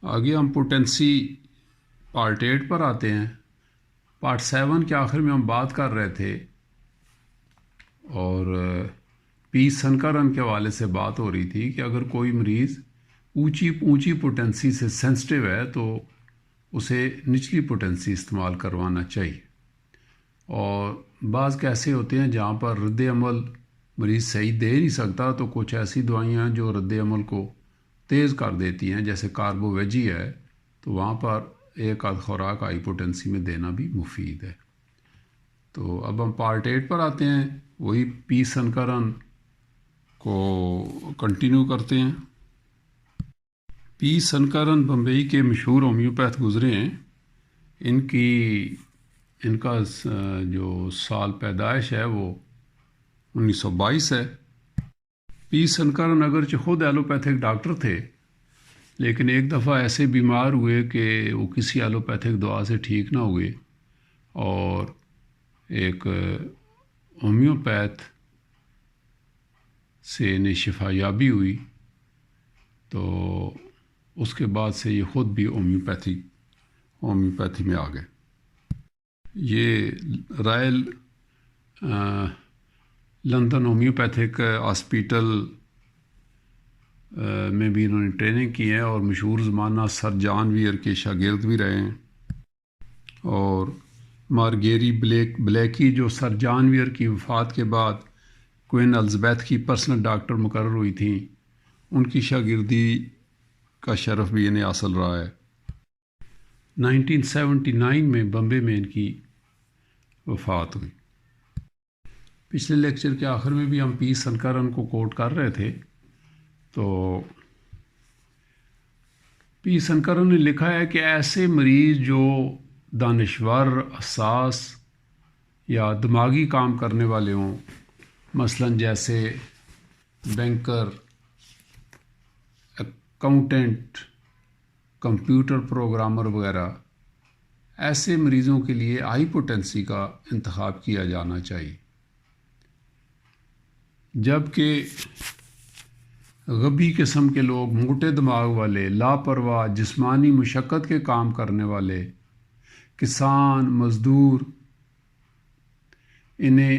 آگے ہم potency part 8 پر آتے ہیں۔ پارٹ 7 کے آخر میں ہم بات کر رہے تھے اور پی سنکرن کے حوالے سے بات ہو رہی تھی کہ اگر کوئی مریض اونچی پوٹینسی سے سینسٹیو ہے تو اسے نچلی پوٹینسی استعمال کروانا چاہیے، اور بعض کیسے ہوتے ہیں جہاں پر رد عمل مریض صحیح دے نہیں سکتا تو کچھ ایسی دوائیاں جو رد عمل کو تیز کر دیتی ہیں، جیسے کاربو ویجی ہے، تو وہاں پر ایک آدھ خوراک ہائی پوٹینسی میں دینا بھی مفید ہے۔ تو اب ہم پارٹ 8 پر آتے ہیں، وہی پی سنکرن کو کنٹینیو کرتے ہیں۔ پی سنکرن بمبئی کے مشہور ہومیوپیتھ گزرے ہیں۔ ان کا جو سال پیدائش ہے وہ 1922 ہے۔ پی سنکرن اگرچہ خود ایلوپیتھک ڈاکٹر تھے، لیکن ایک دفعہ ایسے بیمار ہوئے کہ وہ کسی ایلوپیتھک دوا سے ٹھیک نہ ہوئے، اور ایک ہومیوپیتھ سے انہیں شفا یابی ہوئی، تو اس کے بعد سے یہ خود بھی ہومیوپیتھی میں آ گئے۔ یہ رائل لندن ہومیوپیتھک ہاسپیٹل میں بھی انہوں نے ٹریننگ کی ہے، اور مشہور زمانہ سر جان ویئر کے شاگرد بھی رہے ہیں۔ اور مارگیری بلیکی جو سر جان ویئر کی وفات کے بعد کوئن الزبیتھ کی پرسنل ڈاکٹر مقرر ہوئی تھیں، ان کی شاگردی کا شرف بھی انہیں حاصل رہا ہے۔ 1979 میں بمبے میں ان کی وفات ہوئی۔ پچھلے لیکچر کے آخر میں بھی ہم پی سنکرن کو کوٹ کر رہے تھے، تو پی سنکرن نے لکھا ہے کہ ایسے مریض جو دانشور، حساس یا دماغی کام کرنے والے ہوں، مثلاً جیسے بینکر، اکاؤنٹنٹ، کمپیوٹر پروگرامر وغیرہ، ایسے مریضوں کے لیے ہائی پوٹینسی کا انتخاب کیا جانا چاہیے، جبکہ غبی قسم کے لوگ، موٹے دماغ والے، لاپرواہ، جسمانی مشقت کے کام کرنے والے، کسان، مزدور، انہیں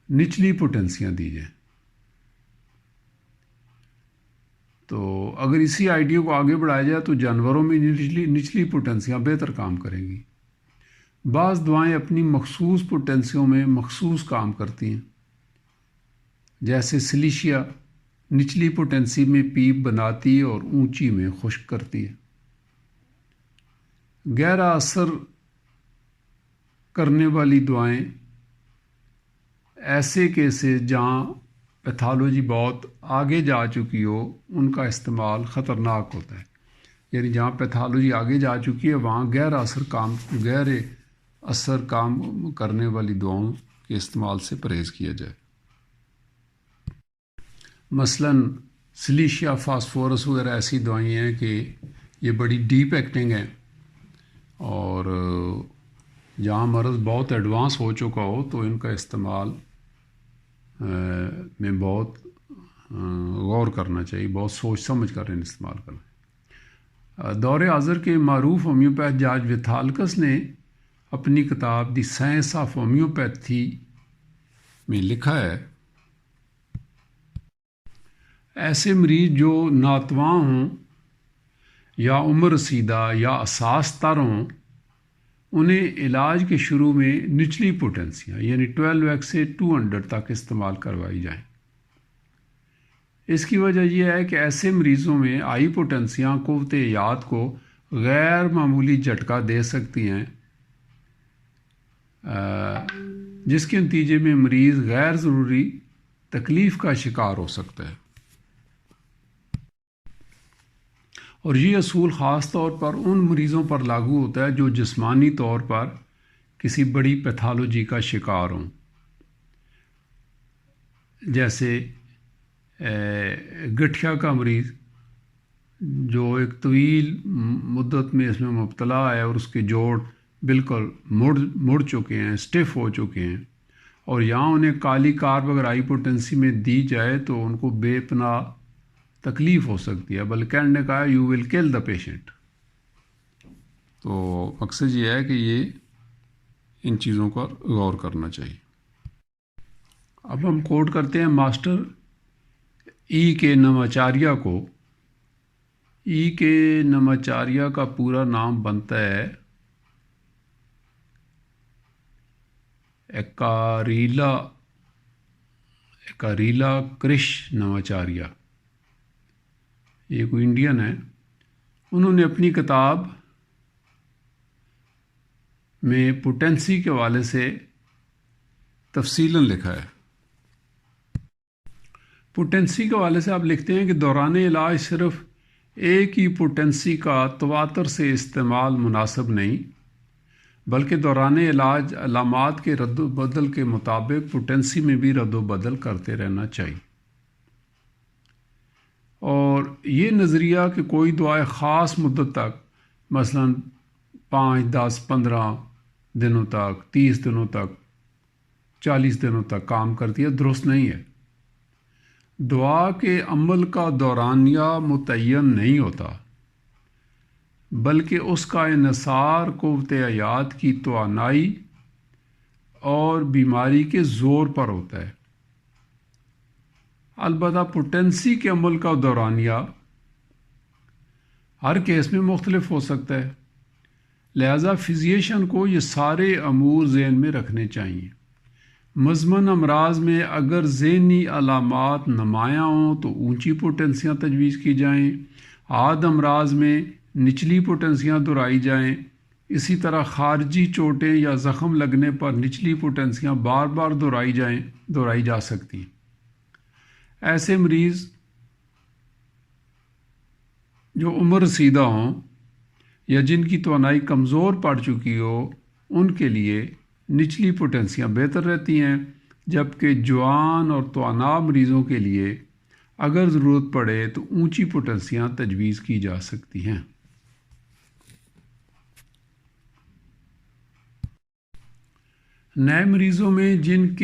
نچلی پوٹینسیاں دی جائیں۔ تو اگر اسی آئیڈیا کو آگے بڑھایا جائے تو جانوروں میں نچلی پوٹینسیاں بہتر کام کریں گی۔ بعض دوائیں اپنی مخصوص پوٹینسیوں میں مخصوص کام کرتی ہیں، جیسے سلیشیا نچلی پوٹینسی میں پیپ بناتی ہے اور اونچی میں خشک کرتی ہے۔ گہرا اثر کرنے والی دوائیں ایسے کیسز جہاں پیتھالوجی بہت آگے جا چکی ہو، ان کا استعمال خطرناک ہوتا ہے، یعنی جہاں پیتھالوجی آگے جا چکی ہے وہاں گہرے اثر کام کرنے والی دواؤں کے استعمال سے پرہیز کیا جائے۔ مثلاً سلیشیا، فاسفورس وغیرہ ایسی دوائیں ہیں کہ یہ بڑی ڈیپ ایکٹنگ ہیں، اور جہاں مرض بہت ایڈوانس ہو چکا ہو تو ان کا استعمال میں بہت غور کرنا چاہیے، بہت سوچ سمجھ کر انہیں استعمال کرنا ہے۔ دور حاضر کے معروف ہومیوپیتھ جارج ویتھالکس نے اپنی کتاب دی سائنس آف ہومیوپیتھی میں لکھا ہے، ایسے مریض جو ناتواں ہوں یا عمر رسیدہ یا حساس تر ہوں، انہیں علاج کے شروع میں نچلی پوٹینسیاں یعنی 12x سے 200 تک استعمال کروائی جائیں۔ اس کی وجہ یہ ہے کہ ایسے مریضوں میں ہائی پوٹینسیاں قوت یاد کو غیر معمولی جھٹکا دے سکتی ہیں، جس کے نتیجے میں مریض غیر ضروری تکلیف کا شکار ہو سکتا ہے، اور یہ اصول خاص طور پر ان مریضوں پر لاگو ہوتا ہے جو جسمانی طور پر کسی بڑی پیتھالوجی کا شکار ہوں، جیسے گٹھیا کا مریض جو ایک طویل مدت میں اس میں مبتلا ہے اور اس کے جوڑ بالکل مڑ چکے ہیں، سٹف ہو چکے ہیں، اور یہاں انہیں کالی کارب اگر ہائی پوٹینسی میں دی جائے تو ان کو بے پناہ تکلیف ہو سکتی ہے، بلکہ نے کہا یو ول کل دا پیشنٹ۔ تو مقصد یہ ہے کہ یہ ان چیزوں پر غور کرنا چاہیے۔ اب ہم کوٹ کرتے ہیں ماسٹر ای کے نماچاریہ کو۔ ای کے نماچاریہ کا پورا نام بنتا ہے ایکاریلا کرش نماچاریہ۔ یہ کوئی انڈین ہے۔ انہوں نے اپنی کتاب میں پوٹینسی کے حوالے سے تفصیلاً لکھا ہے۔ پوٹینسی کے حوالے سے آپ لکھتے ہیں کہ دوران علاج صرف ایک ہی پوٹینسی کا تواتر سے استعمال مناسب نہیں، بلکہ دوران علاج علامات کے رد و بدل کے مطابق پوٹینسی میں بھی رد و بدل کرتے رہنا چاہیے۔ اور یہ نظریہ کہ کوئی دعائیں خاص مدت تک مثلا 5، 10، 15 دنوں تک، 30 دنوں تک، 40 دنوں تک کام کرتی ہے، درست نہیں ہے۔ دعا کے عمل کا دورانیہ متعین نہیں ہوتا، بلکہ اس کا انحصار قوت حیات کی توانائی اور بیماری کے زور پر ہوتا ہے۔ البتہ پوٹینسی کے عمل کا دورانیہ ہر کیس میں مختلف ہو سکتا ہے، لہذا فزیشین کو یہ سارے امور ذہن میں رکھنے چاہیے۔ مزمن امراض میں اگر ذہنی علامات نمایاں ہوں تو اونچی پوٹینسیاں تجویز کی جائیں، عاد امراض میں نچلی پوٹینسیاں دہرائی جائیں۔ اسی طرح خارجی چوٹیں یا زخم لگنے پر نچلی پوٹینسیاں بار بار دہرائی جا سکتی۔ ایسے مریض جو عمر رسیدہ ہوں یا جن کی توانائی کمزور پڑ چکی ہو، ان کے لیے نچلی پوٹینسیاں بہتر رہتی ہیں، جبکہ جوان اور توانا مریضوں کے لیے اگر ضرورت پڑے تو اونچی پوٹینسیاں تجویز کی جا سکتی ہیں۔ نئے مریضوں میں جن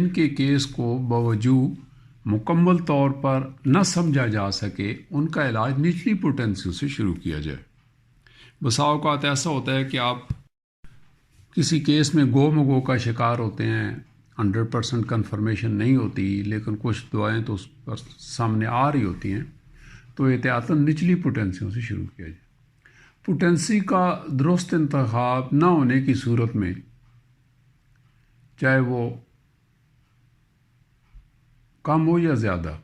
کے کیس کو باوجود مکمل طور پر نہ سمجھا جا سکے، ان کا علاج نچلی پوٹینسیوں سے شروع کیا جائے۔ بسا اوقات ایسا ہوتا ہے کہ آپ کسی کیس میں گو مگو کا شکار ہوتے ہیں، 100% کنفرمیشن نہیں ہوتی، لیکن کچھ دعائیں تو اس پر سامنے آ رہی ہوتی ہیں، تو احتیاطاً نچلی پوٹینسیوں سے شروع کیا جائے۔ پوٹینسی کا درست انتخاب نہ ہونے کی صورت میں، چاہے وہ کم ہو یا زیادہ،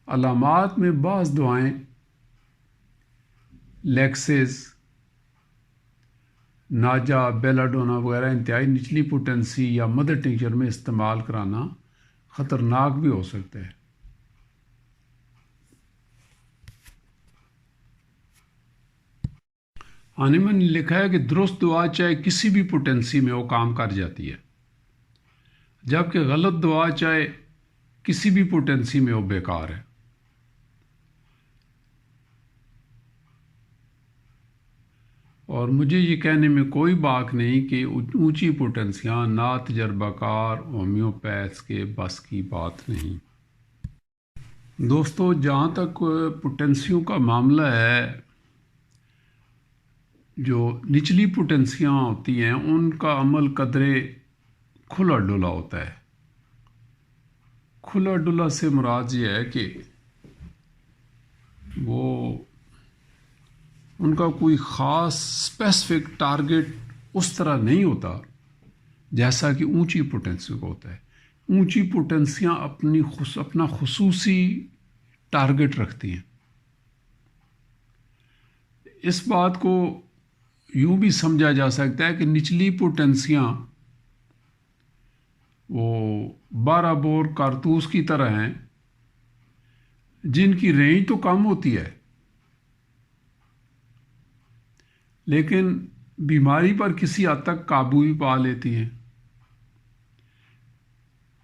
علامات میں بعض دعائیں لیکسز، ناجا، بیلاڈونا وغیرہ انتہائی نچلی پوٹینسی یا مدر ٹنکچر میں استعمال کرانا خطرناک بھی ہو سکتا ہے۔ ہانیمن نے لکھا ہے کہ درست دعا چاہے کسی بھی پوٹینسی میں وہ کام کر جاتی ہے، جبکہ غلط دعا چاہے کسی بھی پوٹینسی میں وہ بیکار ہے۔ اور مجھے یہ کہنے میں کوئی باک نہیں کہ اونچی پوٹینسیاں نا تجربہ کار ہومیوپیتھس کے بس کی بات نہیں۔ دوستو، جہاں تک پوٹینسیوں کا معاملہ ہے، جو نچلی پوٹینسیاں ہوتی ہیں ان کا عمل قدرے کھلا ڈلا ہوتا ہے۔ کھلا ڈلا سے مراد یہ ہے کہ وہ ان کا کوئی خاص اسپیسیفک ٹارگٹ اس طرح نہیں ہوتا جیسا کہ اونچی پوٹینسی کو ہوتا ہے۔ اونچی پوٹینسیاں اپنا خصوصی ٹارگٹ رکھتی ہیں۔ اس بات کو یوں بھی سمجھا جا سکتا ہے کہ نچلی پوٹینسیاں وہ 12 بور کارتوس کی طرح ہیں، جن کی رینج تو کم ہوتی ہے لیکن بیماری پر کسی حد تک قابو بھی پا لیتی ہیں۔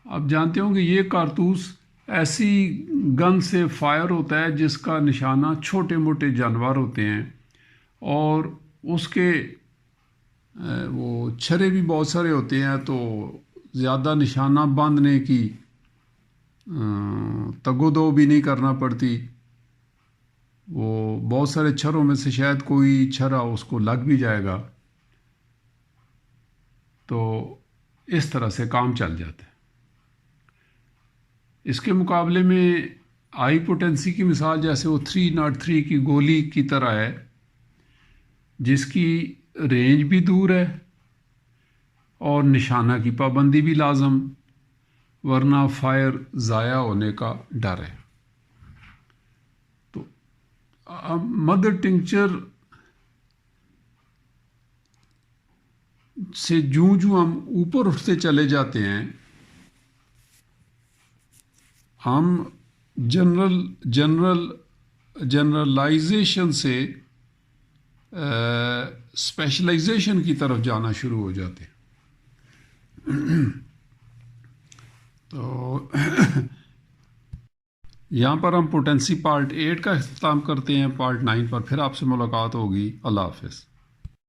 آپ جانتے ہوں کہ یہ کارتوس ایسی گن سے فائر ہوتا ہے جس کا نشانہ چھوٹے موٹے جانور ہوتے ہیں، اور اس کے وہ چھرے بھی بہت سارے ہوتے ہیں، تو زیادہ نشانہ باندھنے کی تگ و دو بھی نہیں کرنا پڑتی. وہ بہت سارے چھروں میں سے شاید کوئی چھرا اس کو لگ بھی جائے گا، تو اس طرح سے کام چل جاتا ہے. اس کے مقابلے میں ہائی پوٹینسی کی مثال جیسے وہ 303 کی گولی کی طرح ہے، جس کی رینج بھی دور ہے اور نشانہ کی پابندی بھی لازم، ورنہ فائر ضائع ہونے کا ڈر ہے. تو مدر ٹنکچر سے جوں ہم اوپر اٹھتے چلے جاتے ہیں، ہم جنرلائزیشن سے اسپیشلائزیشن کی طرف جانا شروع ہو جاتے ہیں. تو یہاں پر ہم پوٹینسی پارٹ 8 کا اختتام کرتے ہیں. پارٹ 9 پر پھر آپ سے ملاقات ہوگی. اللہ حافظ.